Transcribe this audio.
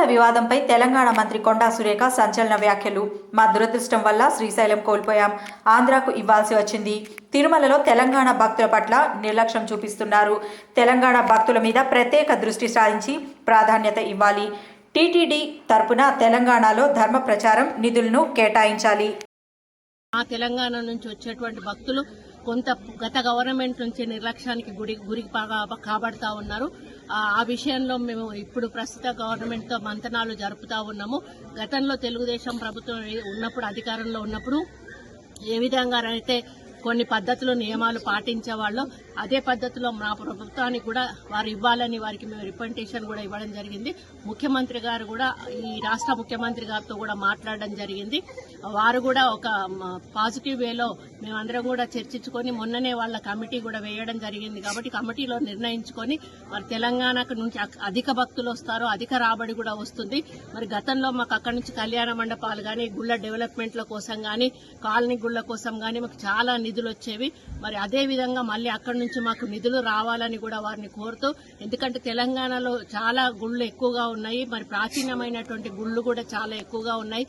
తిరుమల వివాదంపై తెలంగాణ మంత్రి కొండా సురేఖ సంచలన వ్యాఖ్యలు. మా దురదృష్టం వల్ల శ్రీశైలం కోల్పోయాం, ఆంధ్రాకు ఇవ్వాల్సి వచ్చింది. తిరుమలలో తెలంగాణ భక్తుల పట్ల నిర్లక్ష్యం చూపిస్తున్నారు. తెలంగాణ భక్తుల మీద ప్రత్యేక దృష్టి సారించి ప్రాధాన్యత ఇవ్వాలి. టీటీడీ తరపున తెలంగాణలో ధర్మ ప్రచారం నిధులను కేటాయించాలి. తెలంగాణ నుంచి వచ్చేటువంటి భక్తులు కొంత గత గవర్నమెంట్ నుంచి నిర్లక్ష్యానికి గురి కాబడతా ఉన్నారు. ఆ విషయంలో మేము ఇప్పుడు ప్రస్తుత గవర్నమెంట్ తో మంతనాలు జరుపుతా ఉన్నాము. గతంలో తెలుగుదేశం ప్రభుత్వం ఉన్నప్పుడు అధికారంలో ఉన్నప్పుడు ఏ విధంగా అయితే కొన్ని పద్ధతులు నియమాలు పాటించేవాళ్ళు అదే పద్ధతిలో మా ప్రభుత్వానికి కూడా వారు ఇవ్వాలని వారికి మేము రిప్రజెంటేషన్ కూడా ఇవ్వడం జరిగింది. ముఖ్యమంత్రి గారు కూడా ఈ రాష్ట్ర ముఖ్యమంత్రి గారితో కూడా మాట్లాడడం జరిగింది. వారు కూడా ఒక పాజిటివ్ వేలో మేమందరం కూడా చర్చించుకొని మొన్ననే వాళ్ళ కమిటీ కూడా వేయడం జరిగింది. కాబట్టి కమిటీలో నిర్ణయించుకొని మరి తెలంగాణకు నుంచి అధిక భక్తులు వస్తారు, అధిక రాబడి కూడా వస్తుంది. మరి గతంలో మాకు అక్కడి నుంచి కళ్యాణ మండపాలు కానీ గుళ్ళ డెవలప్మెంట్ల కోసం కానీ కాలనీ గుళ్ళ కోసం కానీ మాకు చాలా నిధులు వచ్చేవి. మరి అదే విధంగా మళ్ళీ అక్కడి నుంచి మాకు నిధులు రావాలని కూడా వారిని కోరుతూ, ఎందుకంటే తెలంగాణలో చాలా గుళ్ళు ఎక్కువగా ఉన్నాయి, మరి ప్రాచీనమైనటువంటి గుళ్ళు కూడా చాలా ఎక్కువగా ఉన్నాయి.